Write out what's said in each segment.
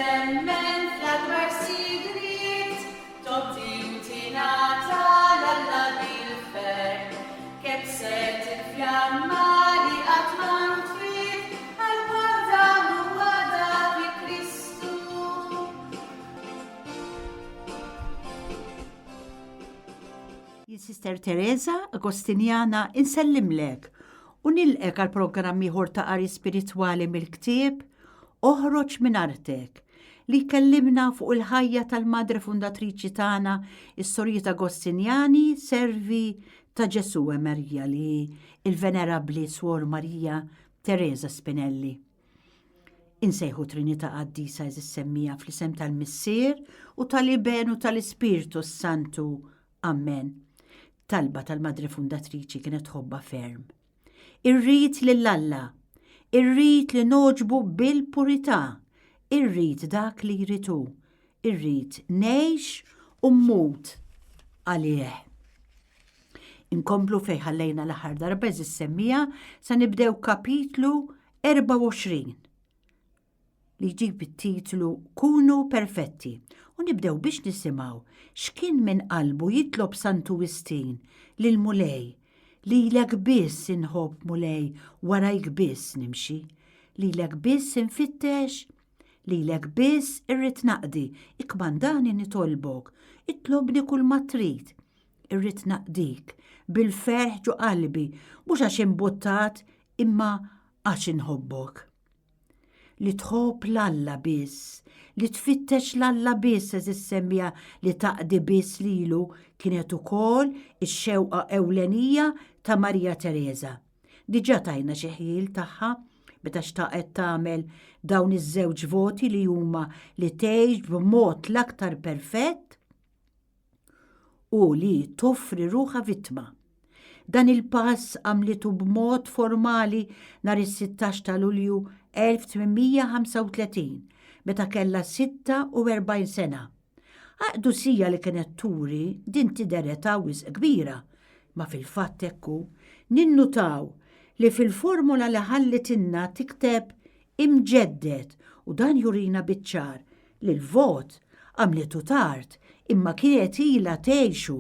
temmen fl-akbar sigrit, tobdi u tingħata l-Alla bil-fer, kebset il-fjamma li qatt ma ntfiet, għal-wada u wada fi Kristu. Sister Teresa Agostinjana insellimlek u nilqek għal programm ieħor ta' qari spiritwali mill-ktieb Oħroġ minn artek li kellimna fuq il-ħajja tal-madre fundatriċi tagħna is-Sorjiet Agostinjani servi ta' Ġesu Marija li il-Venerabbli Suor Marija Teresa Spinelli. Insejħu Trinità Qaddisa semmija fl-isem tal-Missier u tal-Iben u tal-Ispirtu Santu. Amen. Talba tal-madre fundatriċi kienet ħobba ferm. Irrid lill-Alla, irrid li noġbu bil-purità, irrid dak li jritu, irrid ngħix u mmut għalih. Inkomplu fejn ħallejna l-aħħar darba semmija sa nibdew kapitlu 24 li jġib it-titlu Kunu perfetti u nibdew biex nisimgħu x'kien minn qalbu jitlob Santu Wistin lil Mulej, lilek biss inħobb Mulej warajk biss nimxi, lilek biss infittex, lilek biss irrid naqdi, ikmandani nitolbok, itlobni kull ma trid, irrid naqdik bil-ferħ ġu qalbi, mhux għax imbuttat imma għax inħobbok. Li tħobb l-Alla biss, li tfittex l-Alla biss semmija li taqdi biss lilu kienet ukoll ix-xewqa ewlenija ta' Marija Teresa. Diġà tajna xi ħiel tagħha meta xtaqet tagħmel dawn iż-żewġ voti li huma li tgħix b'mod l-aktar perfett u li toffri ruħha vittma. Dan il-pass għamlitu b'mod formali nhar is-16 ta' Lulju 1835, meta kellha 46 sena. Għaqdu sija li kienet turi din tidher wisq kbira, ma fil-fatt hekku ninnutaw li fil-formula li ħallitilna tikteb imġeddet u dan jurina biċ-ċar li l-vot għamlitu tard imma kienet ilha tgħixu.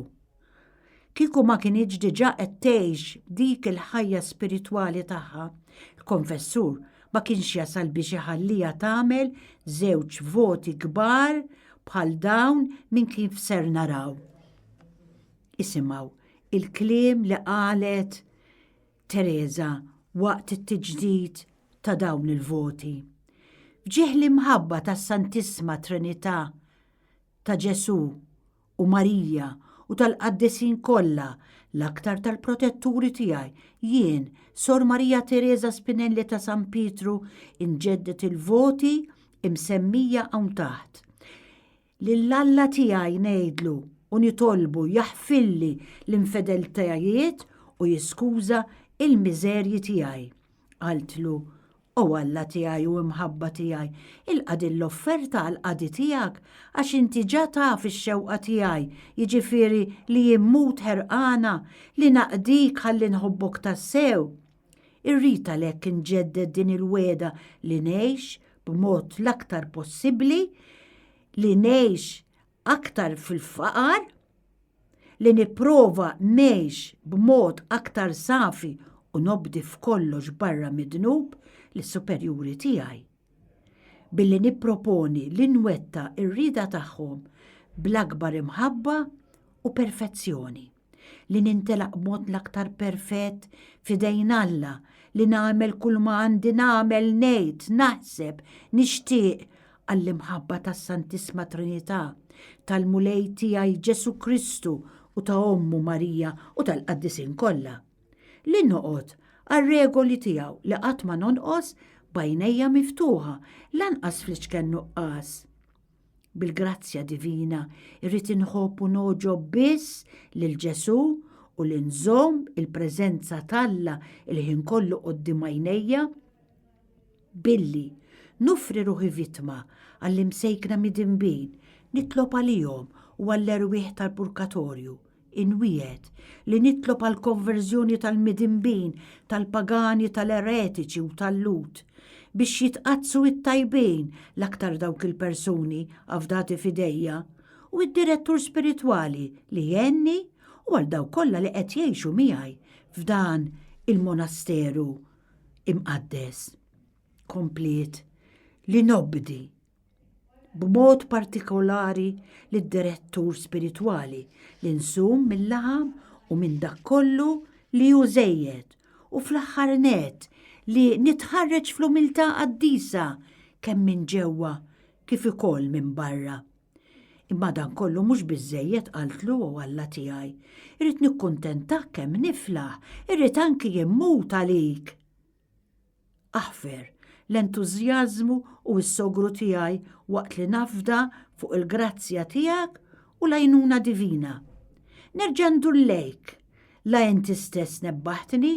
Kieku ma kienx diġà qed tgħix dik il-ħajja spiritwali tagħha, il-konfessur ma kienx jasal biex iħallija tagħmel żewġ voti kbar bħal dawn minn kif ser naraw. Isimgħu il-kliem li qalet Teresa waqt it-tiġdid ta' dawn il-voti. Fġieħ l-imħabba tas-Santissima Trinità ta' Ġesu u Marija u tal-qaddisin kollha l-aktar tal-protetturi tiegħi, jien, Sor Marija Teresa Spinelli ta' San Pietru, inġeddet il-voti imsemmija hawn taħt. Lill-Alla tiegħi ngħidlu u nitolbu jaħfilli l-infedeltajiet u jiskuża il-miżerji tiegħi. Qaltlu, o Alla tiegħi u imħabba tiegħi, ilqadi l-offerta għal-qadi tiegħek għax inti ġa taf ix-xewqa tiegħi, jiġifieri li jimmut ħerqana li naqdik ħalli nħobbok tassew. Irrid għalhekk inġedded din il-weda li ngħix b'mod l-aktar possibbli, li ngħix aktar fil-faqar, li nipprova ngħix b'mod aktar safi u nobdi f'kollox barra midnub lis-superjuri tiegħi. Billi nipproponi li nwetta r-rida tagħhom bl-akbar imħabba u perfezzjoni, li nintelaq b'mod l-aktar perfett f'idejn Alla, li nagħmel kull ma għandi nagħmel ngħid, naħseb, nixtieq għall-imħabba tas-Santissima Trinità, tal-Mulej tiegħi Ġesu Kristu u ta' Ommu Marija u tal-qaddisin kollha. Li noqgħod għal-regoli tiegħu li qatt ma nonqos bajnejja miftuħa, lanqas fl-iċken nuqqas. Bil-grazzja divina irrid inħobb u noġob biss lil Ġesu u li nżomm il-preżenza talla il-ħin kollu quddiem għajnejja billi nufri ruħi vittma għall-imsejkna midinbin, nitlob għalihom u għall-erwieħ tal-purgatorju, inwiet li nitlob għal konverżjoni tal-midinbin, tal-pagani, tal-eretiċi u tal-lut biex jitqazzu it-tajbin l-aktar dawk il-persuni avdati fidejja u id-direttur spiritwali li jenni u għal daw kollha li qed jgħixu miegħi f'dan il-monasteru imqaddes. Komplet li nobdi b'mod partikolari lid-direttur spiritwali li nsum mill-laħam u minn dak kollu li hu żejjed u fl-aħħar net li nitħarreġ fl-umiltà qaddisa kemm minn ġewwa kif ukoll minn barra. Imma dan kollu mhux biżżejjed qaltlu u Alla tiegħi. Irrid nikkuntentak kemm niflaħ, irrid anki jimmut għalik. Aħfer l-entużjażmu u s-sogru tiegħi waqt li nafda fuq il-grazzja tiegħek u l-għajnuna divina. Nerġa' ndur lejk, la inti stess nebbaħtni,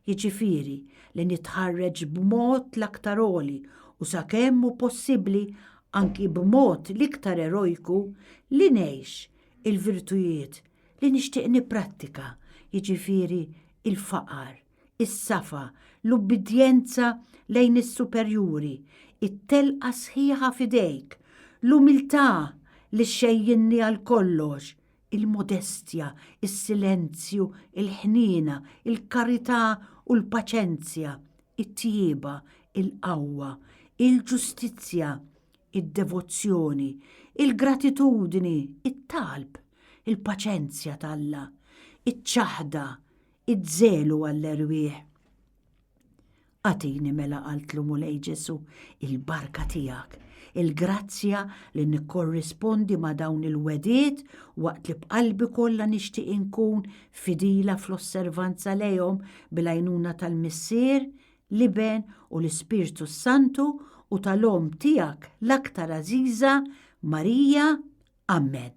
jiġifieri li nitħarreġ b'mod l-aktar għoli u sakemm hu possibbli anki b'mod l-iktar erojku li ngħix il-virtujiet li nixtieq nipprattika, jiġifieri il-faqar, is-safa, l-ubbidjenza lejn is-superjuri, it-telqa sħiħa fidejk, l-umiltà li xejjinni għal kollox, il-modestja, is-silenzju, il-ħnina, il-karità u l-paċenzja, it-tjieba, il-qawwa, il-ġustizzja, id-devozzjoni, il-gratitudni, it-talb, il-paċenzja tal-Alla, iċ-ċaħda, id-żelu għall-erwieħ. Għatini mela qaltlu mulej Ġesu il-barka tiegħek, il-grazzja li nikkorrispondi ma' dawn il-wediet waqt li b'qalbi kollha nixtieq inkun fidila fl-osservanza lejhom bil-għajnuna tal-Missier, l-Iben u l-Ispirtu Santu u tal-om tiegħek l-aktar għażiża Marija. Amen.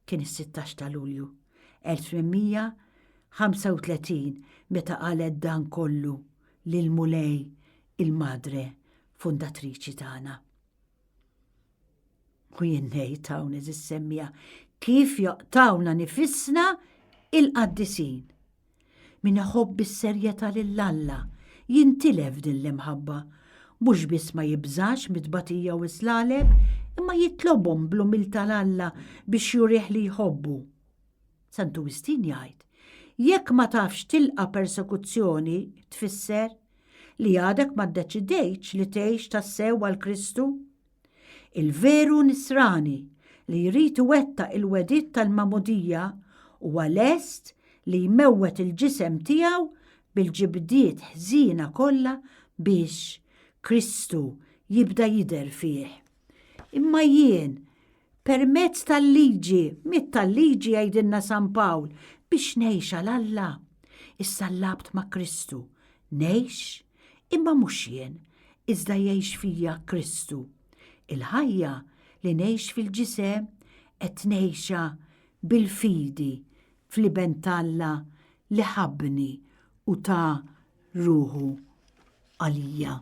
Kien is-16 ta' Lulju 1835 meta qalet dan kollu lil Mulej il-madre fundatriċi tagħna. U jien ngħid hawn is-semmija kif joqtawna nifissna il-qaddisin. Min iħobb is-serjetà lill-Alla jintilef din l-imħabba, mhux biss ma jibżax mit-tbatija u slaleb, imma jitlobhom bl-umiltà l-Alla biex jurih li jħobbu. Sant'Ugustin jgħid, jekk ma tafx tilqa' persekuzzjoni tfisser li għadek ma ddeċidejtx li tgħix tassew għal Kristu. Il-veru nisrani li jrid iwettaq il-wedid tal-mamudija huwa lest li jmewwet il-ġisem tiegħu bil-ġibdiet ħżiena kollha biex Kristu jibda jidher fih. Imma jien permezz tal-liġi, mit-tal-liġi jgħidilna San Pawl biex ngħix għal Alla. Issa labt ma' Kristu, ngħix imma mhux jien, iżda jgħix fija Kristu. Il-ħajja li ngħix fil-ġisem qed ngħixha bil-fidi fl-iben tal-Alla li ħabbni u ta' ruħu għalija.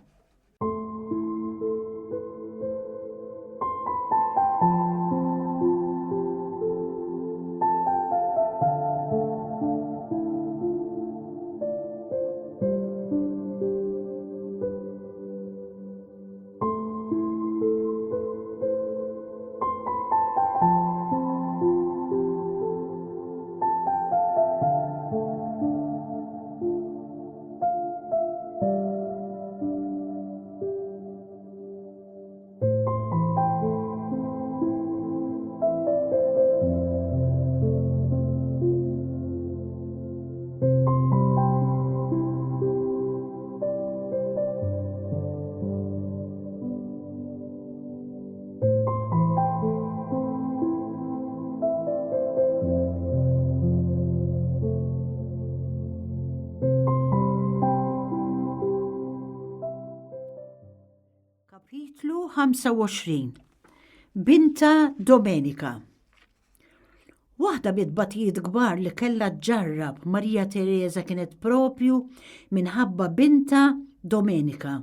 Kapitlu 25. Binta Domenika. Waħda bit-batijiet kbar li kellha ġarrab Marija Teresa kienet propju minħabba binta Domenika.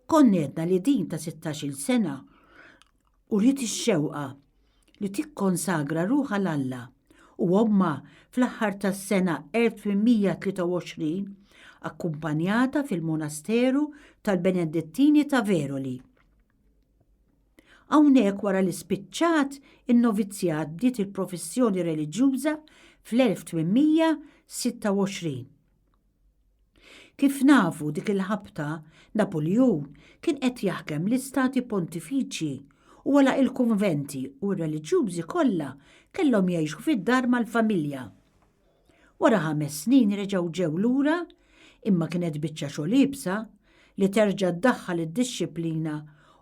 Konnedna li din ta' 16 sena u rrid ix-xewqa li tikkonsagra ruħha l-Alla u omma fl-aħħar tas-sena 1823 akkumpanjata fil-monasteru tal-Benedettini ta' Veroli. Hawnhekk wara li spiċċat in-novizzjat bdiet il-professjoni reliġjuża fl-1826. Kif nafu dik il-ħabta, Napoleon kien qed jaħkem l-istati pontifiċi u wara il-konventi u r-reliġjużi kollha kellhom jgħixu fid-dar mal-familja. Wara 5 snin reġgħu ġew lura, imma kienet biċċa xogħol iebsa li terġa' ddaħħal id-dixxiplina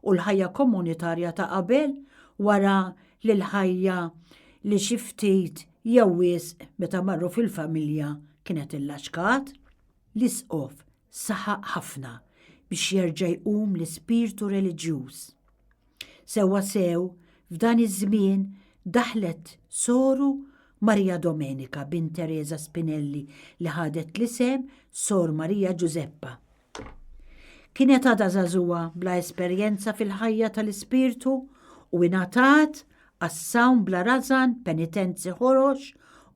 u l-ħajja komunitarja ta' qabel wara li l-ħajja li xi ftit jew wisq meta marru fil-familja kienet illaxkat. L-isqof saħaq ħafna biex jerġa' jqum l-ispirtu reliġjuż. Sewwa sew f'dan iż-żmien daħlet soru Marija Domenica bint Teresa Spinelli li ħadet l-isem Sor Marija Giuseppa. Kienet għadha żagħżugħa bla esperjenza fil-ħajja tal-ispirtu u ingħatat għas-sawn bla rażan penitenzi ħorox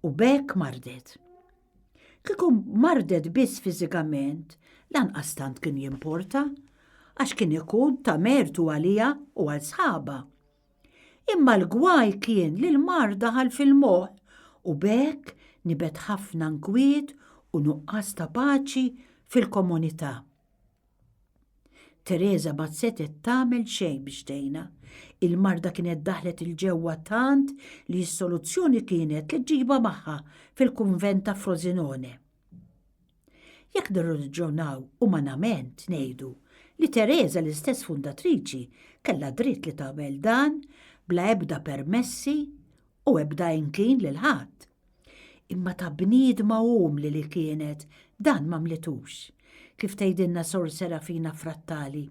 u bekk mardet. Kieku mardet biss fiżikament, lanqas tant kien jimporta, għax kien ikun ta' mertu għalija u għal sħaba. Imma l-gwaj kien li l-marda ħal fil-moħ u bekk nibet ħafna nkwiet u nuqqas ta' paċi fil-komunità. Teresa ma setet tagħmel xejn biex tgħinha. Il-marda kienet daħlet il-ġewwa tant li s-soluzzjoni kienet li ġiba magħha fil-kunvent ta' Frosinone. Jekk nirraġunaw umanament ngħidu li Teresa l-istess fundatriċi kellha dritt li tagħmel dan bla ebda permessi u ebda inkien lil ħadd. Imma ta' bniedma li kienet dan m'għamlitux. Kif tgħidilna Sor Serafina Frattali,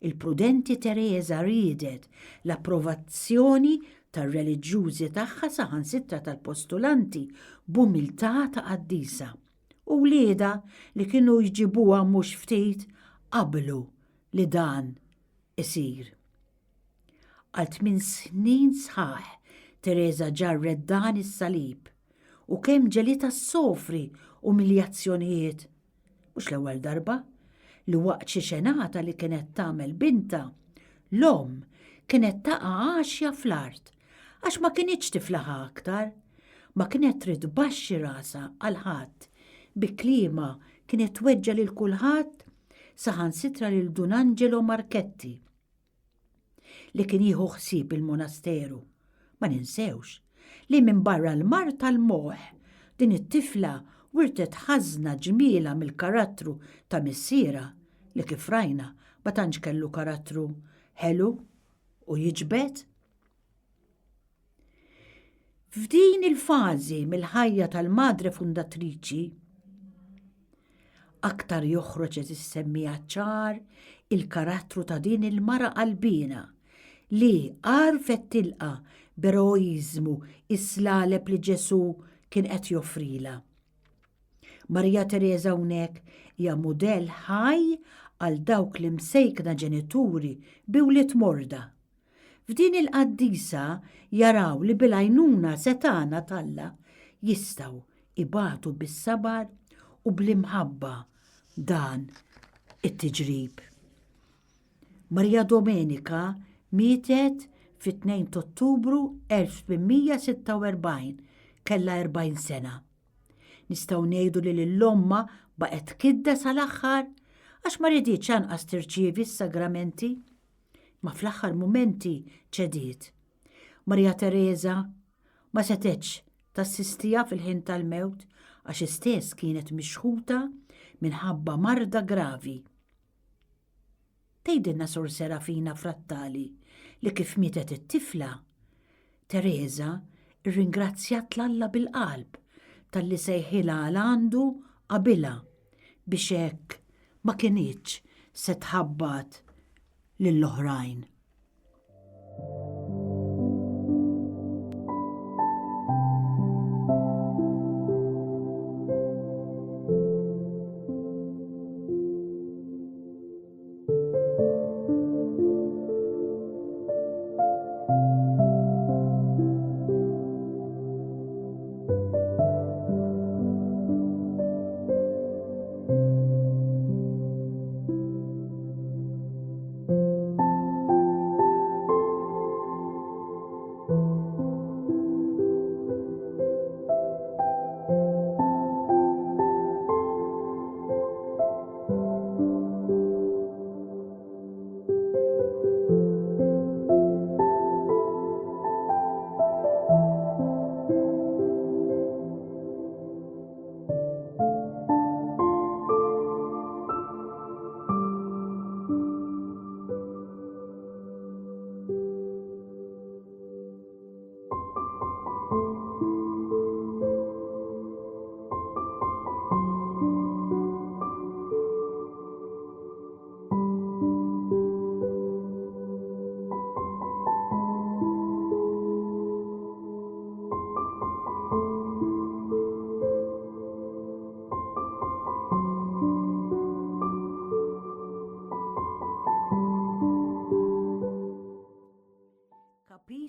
il-prudenti Teresa ridet l-approvazzjoni tar-reliġjużi tagħha saħansitra tal-postulanti b'umiltà ta' qaddisa u wlieda li kienu jġibuha mhux ftit qablu li dan isir. Għal 8 snin sħaħ Teresa ġarret dan is-salib u kemm ġelita s-sofri umiljazzjonijiet. Mhux l-ewwel darba li waqt xi xenata li kienet tagħmel binta, l-omm kienet taqa' għaxja fl-art għax ma kienitx tiflaħa aktar, ma kienet trid baxxi rasa għal ħadd bi kliema kienet tweġġa' lil kulħadd saħansitra lil Dun Angelo Marchetti li kien jieħu ħsieb il-monasteru. Ma ninsewx li minn barra l-mar tal-moħ din it-tifla wirtet ħażna ġmiela mill-karattru ta' missiera li kif rajna ma tantx kellu karattru ħelu u jiġbed. F'din il-fażi mill-ħajja tal-madre fundatriċi aktar joħroġ qed issemmija ċar il-karattru ta' din il-mara qalbina li għarfet tilqa' b'eroiżmu is-slaleb li Ġesu kien qed joffrila. Marija Teresa hawnhekk hija mudell ħaj għal dawk li msejkna ġenituri bi wlied morda. F'din il-qaddisa jaraw li bil-għajnuna setana Alla jistgħu ibatu bis-sabar u bl-imħabba dan it-tiġrib. Marija Domenica mietet fit-2 Ottubru 1846 kellha 40 sena. Nistgħu ngħidu li l-omma baqgħet kidda sal-aħħar għax ma rriditx anqas tirċievi s-sagramenti, ma fl-aħħar mumenti ċediet. Marija Teresa ma setgħetx tassistija fil-ħin tal-mewt għax istess kienet mixħuta minħabba marda gravi. Tgħidilna Sor Serafina Frattali li kif mietet it-tifla, Teresa irringrazzjat l-Alla bil-qalb tal-li sejħilha għal għandu qabilha biex hekk ma kienitx se tħabbat lill-oħrajn.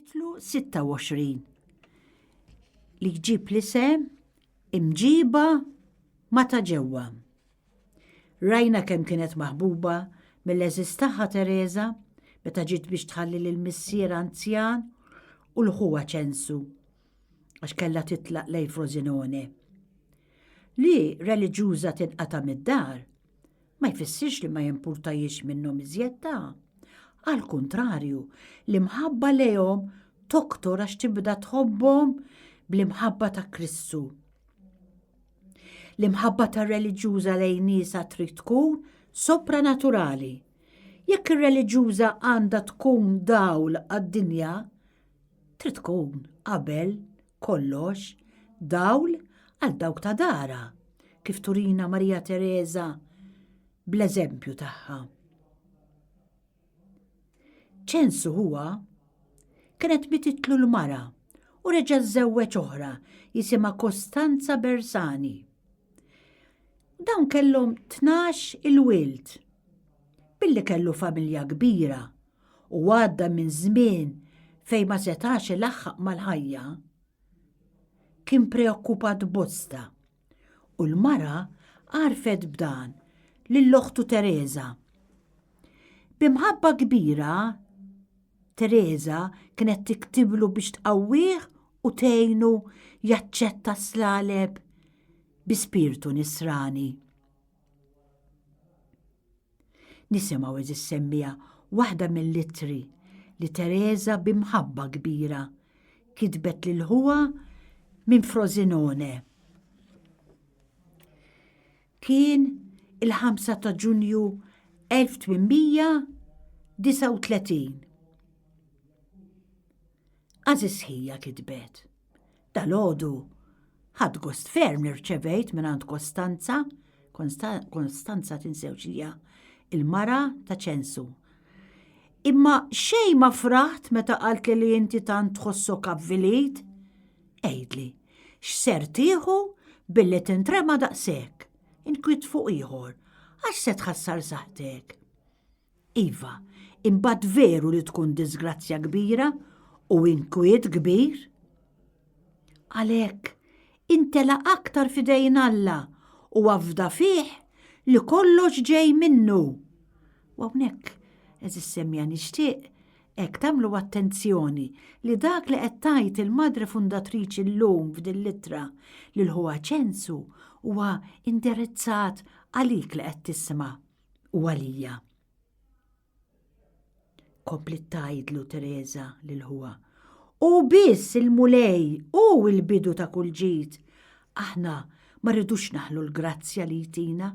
Kapitlu 26 li jġib l-isem imġiba mata ġewwa. Rajna kemm kienet maħbuba mill-eżis tagħha Teresa meta ġiet biex tħalli lill-missier anzjan u l-ħuwa ċensu għax kellha titlaq lejn Frosinone. Li reliġjuża tinqata' mid-dar ma jfissirx li ma jimpurtajiex minnhom iżjed ta'. Għal kuntrarju, l-imħabba lejhom toktor għax tibda tħobbhom bl-imħabba ta' Kristu. L-imħabba ta' reliġjuża lejn niesa trid tkun sopranaturali. Jekk ir-reliġjuża għandha tkun dawl għad-dinja, trid tkun qabel kollox dawl għal dawk ta' dara, kif turina Marija Teresa bl-eżempju tagħha. ċensu huwa kienet mititlu l-mara u reġa' żewweġ oħra jisimha Kostanza Bersani. Dawn kellhom 12 il-wild. Billi kellu familja kbira u għadda minn żmien fejn ma setax ilaħħaq mal-ħajja, kien preokkupat bosta u l-mara għarfet b'dan lill-oħtu Teresa. B'imħabba kbira, Teresa kienet tiktiblu biex tqawwih u tgħinu jaċċetta slaleb bi spirtu nisrani. Nisimgħu eżis semmija waħda mill-littri li Teresa b'imħabba kbira kitbet lil ħuwa minn Frosinone. Kien il-5 ta' Ġunju 1839. Għażis ħija kitbet. Dal-għodu ħadd gost ferm nirċevejt minn għand Kostanza. Kostanza tinsewx hija il-mara ta' ċensu. Imma xejn ma fraħt meta qalt li inti tant tħossok avvilit? Għejdli, x'ser tieħu billi tintrema daqshekk, inkwiet fuq ieħor, għax se tħassar saħtek. Iva, imbagħad veru li tkun disgrazzja kbira u inkwiet kbir? Għalhekk intela aktar fidejn Alla u għafda fih li kollox ġej minnu. U hawnhekk eżis semmija nixtieq hekk tagħmlu attenzjoni li dak li qed tgħid il-madre fundatriċi llum f'din littra lil ħuwa ċensu huwa indirizzat għalik li qed tisma' u għalija. Komplet tgħidlu Teresa lil ħuwa. U biss il-mulej u l-bidu ta' kull ġid. Aħna ma rridux naħlu l-grazzja li jtina.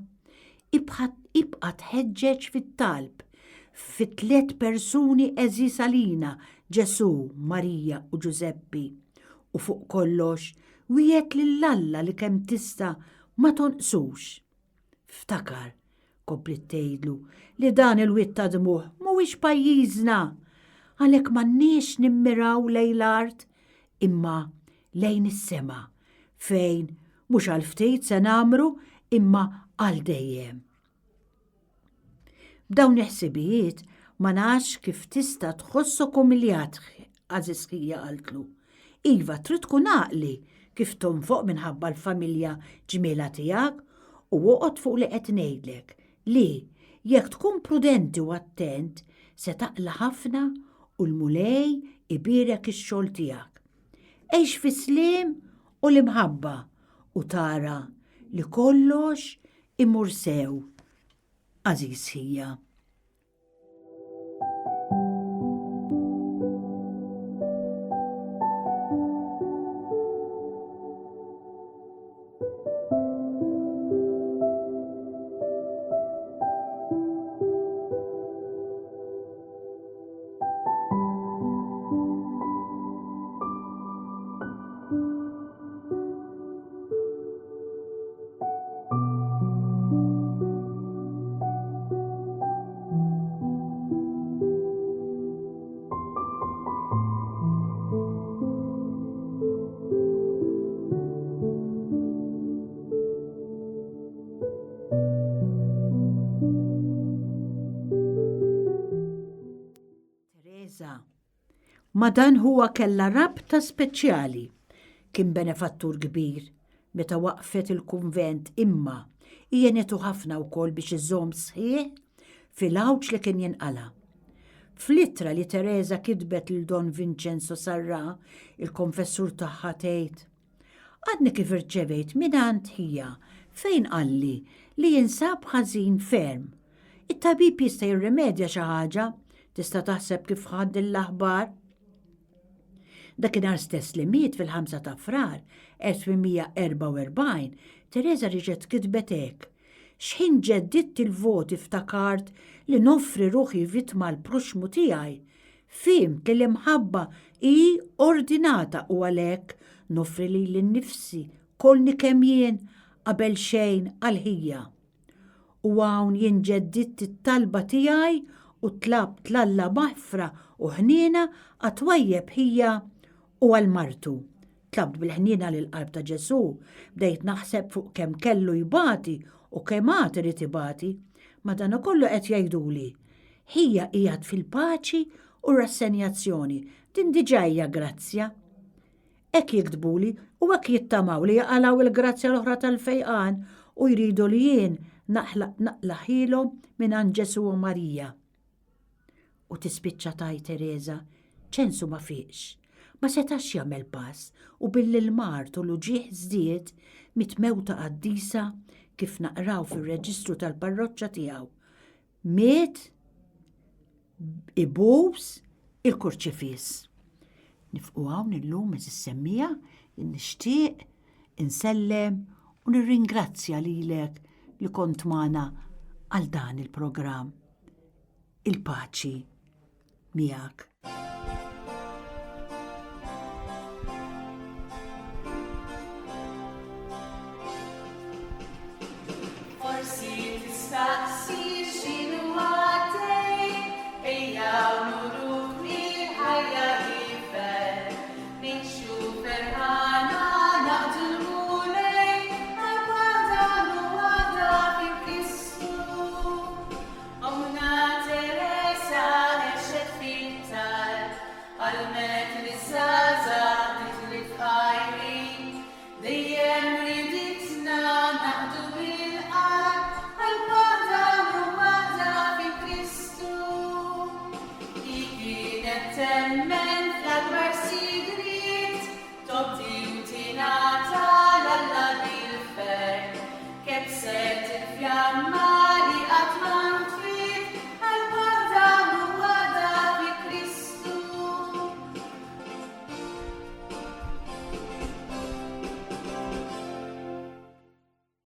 Ibqa' tħeġġeġ fit-talb fit-3 persuni eżis għalina, Ġesu, Marija u Ġuseppi. U fuq kollox, wiegħed lill-Alla li kemm tista' ma tonqsux. Ftakar, komplet tgħidlu, li dan il-witt ta' dmuħ mhuwiex pajjiżna, għalhekk m'għandniex nimmiraw lejn l-art imma lejn is-sema, fejn mhux għal ftit se nagħmru imma għal dejjem. B'dawn il-ħsibijiet ma nafx kif tista' tħossok umiljat għażis ħija qaltlu. Iva trid tkun għaqli kif tonfoq minħabba l-familja ġmiela tiegħek u oqgħod fuq li qed ngħidlek li jekk tkun prudenti u attent se taqla ħafna u l-mulej ibirek ix-xogħol tiegħek. Għejx fi sliem u l-imħabba u tara li kollox imur sew. Għażiż ħija. Ma dan huwa kella rabta speċjali. Kien benefattur kbir meta waqfet il-kunvent imma jenetu ħafna wkoll biex iżomm sħiħ fil-awġ li kien jinqala. F'littra li Teresa kitbet lil Don Vincenzo Sarra, il-konfessur tagħha tgħid: Għadni kif irċevejt minant hija fejn qalli li jinsab ħażin ferm. It-tabib jista' jirrimedja xi ħaġa, tista' taħseb kif ħadd l-aħbar. Dakinhar stess li miet fil-5 ta' Frar 1844, Teresa riġet kitbet hekk: X'ħin ġedditt il-voti iftakart li noffri ruħi vittma l-proxmu tiegħi. Fimt li l-imħabba hi ordinata u għalhekk noffri li l-nifsi kolni kemm jien qabel xejn għal-ħija. U hawn jien ġedditt it-talba tiegħi u tlabt tlalla maħfra u ħniena għatwajjeb ħija u għal-martu. Tlabt bil-ħniena lill-qalb ta' Ġesu, bdejt naħseb fuq kemm kellu jibati u kemm għad irid ibati, madankollu qed jgħiduli: Ħija qiegħed fil-paċi u rassenjazzjoni, din diġà hija grazzja. Hekk jiktbuli u hekk jittamaw li jaqalaw il-grazzja l-oħra tal-fejqan u jridu li jien naqlaħilhom minn Ġesu u Marija. U tispiċċa taj Teresa, ċensu ma fiex. Ma setax jagħmel pass u billi l-mart u l-uġieħ żdied mitmewta qaddisa kif naqraw fir-reġistru tal-parroċċa tiegħu. Miet ibuż il-kurċifiż. Nifqu hawn illum is-semmija nixtieq insellem u nirringrazzja lilek li kont magħna għal dan il-programm. Il-paċi miegħek. Forsi tistaqsi x'inhu għaddej, ejja nuruk mill-ħajja jifel. Nixxu ferħana naqdu l-mulej, għal-għada fi Kristu. Omna Teresa għexet fil-tal, għalmet li żgħażagħ titli f'ħajri, dejjem riditna naqdu bil-qalb, għal-għada fi Kristu. Hi kienet temmen